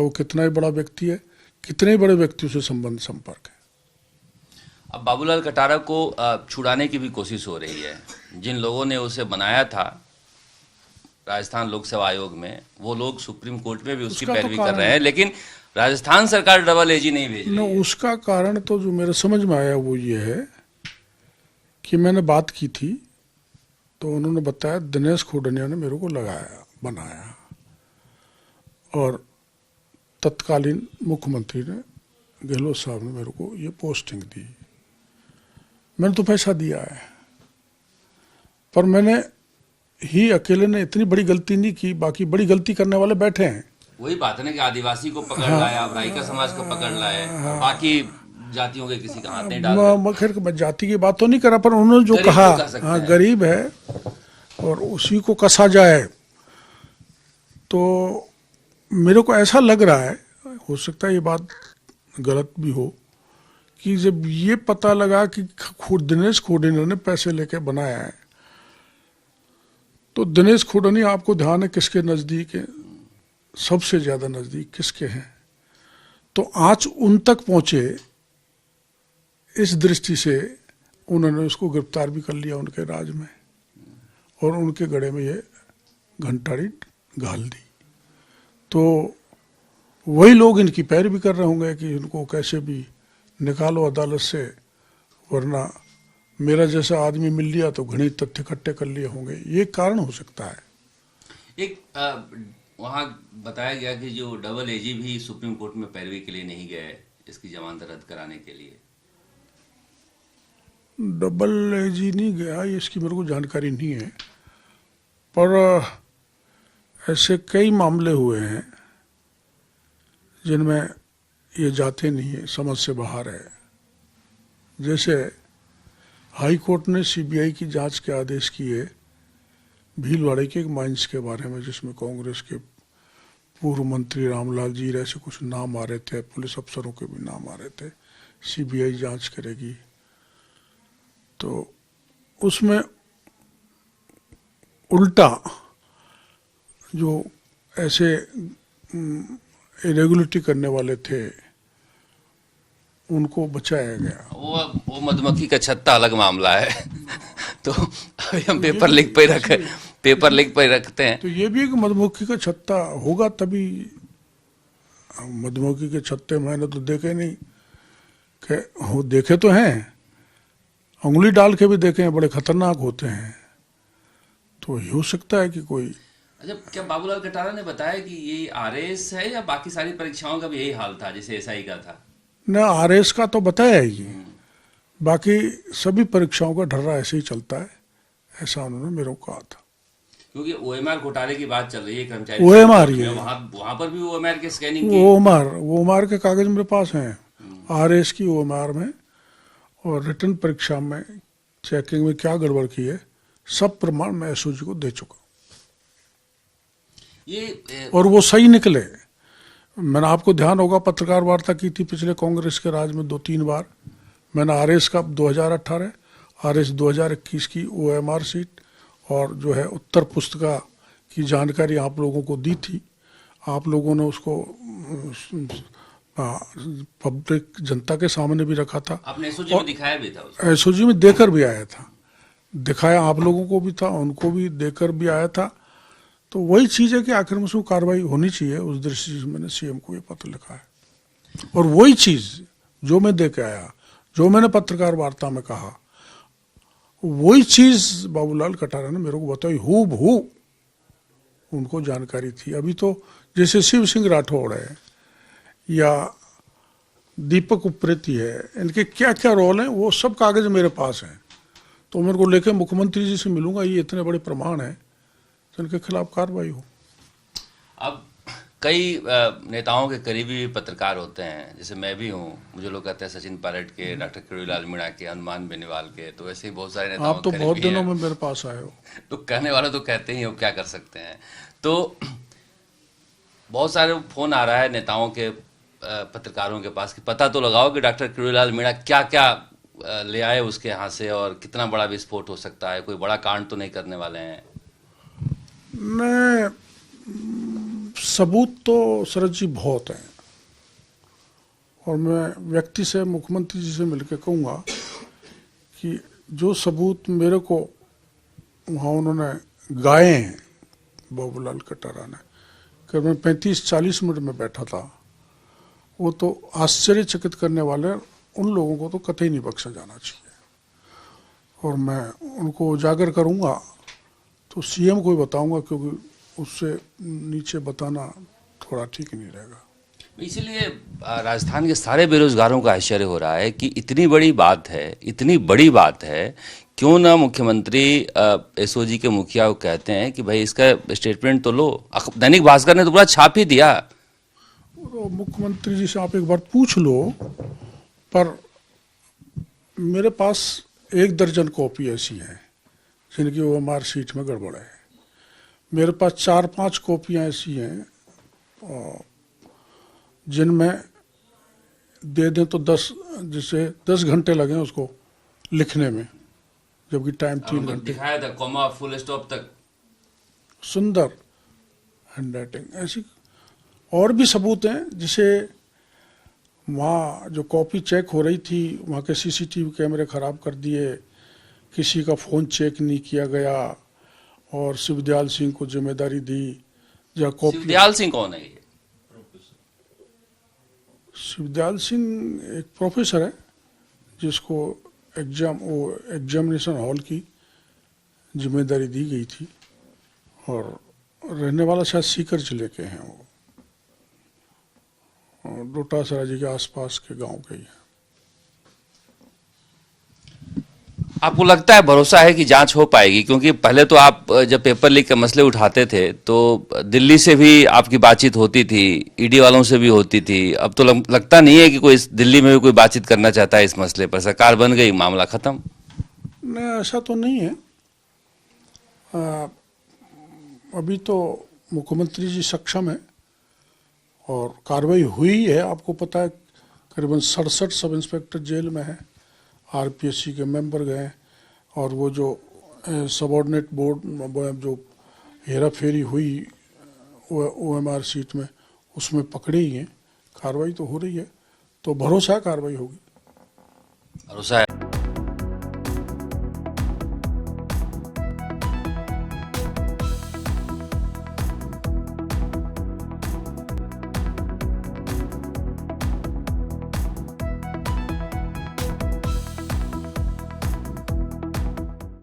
वो कितना ही बड़ा व्यक्ति है, कितने ही बड़े व्यक्तियों से संपर्क है। अब बाबूलाल कटारा को छुड़ाने की भी कोशिश हो रही है। जिन लोगों ने उसे बनाया था राजस्थान लोक सेवा आयोग में, वो लोग सुप्रीम कोर्ट में भी उसकी पैरवी कर रहे हैं, लेकिन राजस्थान सरकार डबल एजी नहीं भेज रही है। उसका कारण तो जो मेरे समझ में आया वो ये है कि मैंने बात की थी तो उन्होंने बताया दिनेश खोडनिया ने मेरे को लगाया, बनाया, और तत्कालीन मुख्यमंत्री ने, गहलोत साहब ने मेरे को ये पोस्टिंग दी। मैंने तो पैसा दिया है, पर मैंने ही अकेले ने इतनी बड़ी गलती नहीं की, बाकी बड़ी गलती करने वाले बैठे हैं। वही बात है ना कि आदिवासी को पकड़ लाया, राइका समाज को पकड़ लाया, बाकी जातियों के किसी का हाथ नहीं डाल रहे। खैर मैं जाति की बात तो नहीं करा, पर उन्होंने जो कहा, हाँ गरीब है और उसी को कसा जाए, तो मेरे को ऐसा लग रहा है, हो सकता है ये बात गलत भी हो, कि जब ये पता लगा कि दिनेश खोडनिया ने पैसे लेके बनाया है, तो दिनेश खोडनिया आपको ध्यान है किसके नजदीक है, सबसे ज्यादा नजदीक किसके हैं, तो आज उन तक पहुंचे, इस दृष्टि से उन्होंने उसको गिरफ्तार भी कर लिया उनके राज में, और उनके गले में ये घंटाड़ी घाल दी। तो वही लोग इनकी पैरवी कर रहे होंगे कि इनको कैसे भी निकालो अदालत से, वरना मेरा जैसा आदमी मिल लिया तो घनी तथ्य इकट्ठे कर लिए होंगे, ये कारण हो सकता है। एक वहाँ बताया गया कि जो डबल एजी भी सुप्रीम कोर्ट में पैरवी के लिए नहीं गए इसकी जमानत रद्द कराने के लिए। डबल एजी नहीं गया, इसकी मेरे को जानकारी नहीं है, पर ऐसे कई मामले हुए हैं जिनमें ये जाते नहीं है, समझ से बाहर है। जैसे हाई कोर्ट ने सीबीआई की जांच के आदेश किए भीलवाड़े के एक माइंस के बारे में, जिसमें कांग्रेस के पूर्व मंत्री रामलाल जी ऐसे कुछ नाम आ रहे थे, पुलिस अफसरों के भी नाम आ रहे थे, सीबीआई जांच करेगी। तो उसमें उल्टा जो ऐसे इरेगुलरिटी करने वाले थे उनको बचाया गया। वो मधुमक्खी का छत्ता अलग मामला है। तो अभी हम पेपर लीक पे रखते हैं। तो ये भी एक मधुमक्खी का छत्ता होगा, तभी मधुमक्खी के छत्ते मैंने तो देखे नहीं, कि हो देखे तो हैं, उंगली डाल के भी देखे हैं, बड़े खतरनाक होते हैं। तो ये हो सकता है कि कोई। अच्छा, क्या बाबूलाल कटारा ने बताया कि ये आरएएस है या बाकी सारी परीक्षाओं का भी यही हाल था जैसे एसआई का था? न आरएएस का तो बताया ही, बाकी सभी परीक्षाओं का ढर्रा ऐसे ही चलता है, ऐसा उन्होंने मेरे को कहा था। क्योंकि ओएमआर घोटाले की बात चल रही है, कर्मचारी ओएमआर ही वहां पर भी ओएमआर के स्कैनिंग की। ओएमआर के कागज मेरे पास हैं, आरएएस की ओएमआर में और रिटर्न परीक्षा में चेकिंग में क्या गड़बड़ की है, सब प्रमाण मैं एसओजी को दे चुका। और वो सही निकले। मैंने, आपको ध्यान होगा, पत्रकार वार्ता की थी पिछले कांग्रेस के राज में 2-3 बार। मैंने आरएस का 2018, आरएस 2021 की ओएमआर सीट और जो है उत्तर पुस्तिका की जानकारी आप लोगों को दी थी। आप लोगों ने उसको पब्लिक जनता के सामने भी रखा था। आपने एसओजी में दिखाया भी था? एसओजी में देकर भी आया था, दिखाया आप लोगों को भी था, उनको भी देकर भी आया था। तो वही चीज़ है कि आखिर में उसको कार्रवाई होनी चाहिए, उस दृष्टि से मैंने सीएम को ये पत्र लिखा है। और वही चीज़ जो मैं दे के आया, जो मैंने पत्रकार वार्ता में कहा, वही चीज़ बाबूलाल कटारा ने मेरे को बताई, हूबहू उनको जानकारी थी। अभी तो जैसे शिव सिंह राठौड़ है या दीपक उप्रेती है, इनके क्या क्या रोल हैं वो सब कागज मेरे पास हैं। तो मेरे को लेके मुख्यमंत्री जी से मिलूंगा, ये इतने बड़े प्रमाण हैं, तो इनके खिलाफ कार्रवाई हो। अब कई नेताओं के करीबी पत्रकार होते हैं, जैसे मैं भी हूँ, मुझे लोग कहते हैं सचिन पायलट के, डॉक्टर किरोड़ीलाल मीणा के, हनुमान बेनीवाल के, तो वैसे ही बहुत सारे नेताओं आप तो बहुत दिनों में मेरे पास आए हो। तो कहने वाले तो कहते ही हो, क्या कर सकते हैं। तो बहुत सारे फोन आ रहा है नेताओं के पत्रकारों के पास कि पता तो लगाओ कि डॉक्टर किरोड़ीलाल मीणा क्या क्या ले आए उसके यहाँ से, और कितना बड़ा विस्फोट हो सकता है, कोई बड़ा कांड तो नहीं करने वाले हैं। मैं सबूत तो शरद जी बहुत हैं, और मैं व्यक्ति से, मुख्यमंत्री जी से मिलकर कहूँगा कि जो सबूत मेरे को वहाँ उन्होंने गाए हैं बाबूलाल कटारा ने, कि मैं 35-40 मिनट में बैठा था, वो तो आश्चर्यचकित करने वाले, उन लोगों को तो कतई नहीं बख्शा जाना चाहिए। और मैं उनको उजागर करूँगा तो सीएम को ही बताऊँगा, क्योंकि उससे नीचे बताना थोड़ा ठीक नहीं रहेगा। इसीलिए राजस्थान के सारे बेरोजगारों का आश्चर्य हो रहा है कि इतनी बड़ी बात है, इतनी बड़ी बात है, क्यों ना मुख्यमंत्री एसओजी के मुखिया को कहते हैं कि भाई इसका स्टेटमेंट तो लो। दैनिक भास्कर ने तो पूरा छाप ही दिया। तो मुख्यमंत्री जी से आप एक बार पूछ लो, पर मेरे पास 1 दर्जन कॉपी ऐसी हैं जिनकी OMR शीट में गड़बड़ है। मेरे पास 4-5 कॉपियाँ ऐसी हैं जिनमें दे दें तो 10 घंटे लगे उसको लिखने में, जबकि टाइम 3 घंटे। दिखाया था कॉमा फुल स्टॉप तक, सुंदर हैंडराइटिंग। ऐसी और भी सबूत हैं, जिसे वहाँ जो कॉपी चेक हो रही थी, वहाँ के CCTV कैमरे ख़राब कर दिए, किसी का फ़ोन चेक नहीं किया गया, और शिवदयाल सिंह को जिम्मेदारी दी। जहाँ कॉपी, शिवदयाल सिंह कौन है ये? शिवदयाल सिंह एक प्रोफेसर है जिसको एग्जामिनेशन हॉल की जिम्मेदारी दी गई थी, और रहने वाला शायद सीकर जिले के हैं वो, और डोटासरा जी के आसपास के गांव के ही हैं। आपको लगता है, भरोसा है कि जांच हो पाएगी? क्योंकि पहले तो आप जब पेपर लीक के मसले उठाते थे तो दिल्ली से भी आपकी बातचीत होती थी, ईडी वालों से भी होती थी। अब तो लगता नहीं है कि कोई दिल्ली में भी कोई बातचीत करना चाहता है इस मसले पर। सरकार बन गई, मामला खत्म। नहीं, ऐसा तो नहीं है। अभी तो मुख्यमंत्री जी सक्षम है और कार्रवाई हुई है। आपको पता है करीबन 67 सब इंस्पेक्टर जेल में है, RPSC के मेंबर गए, और वो जो सबऑर्डिनेट बोर्ड जो हेरा फेरी हुई OMR शीट में, उसमें पकड़े ही हैं। कार्रवाई तो हो रही है, तो भरोसा है कार्रवाई होगी। भरोसा है।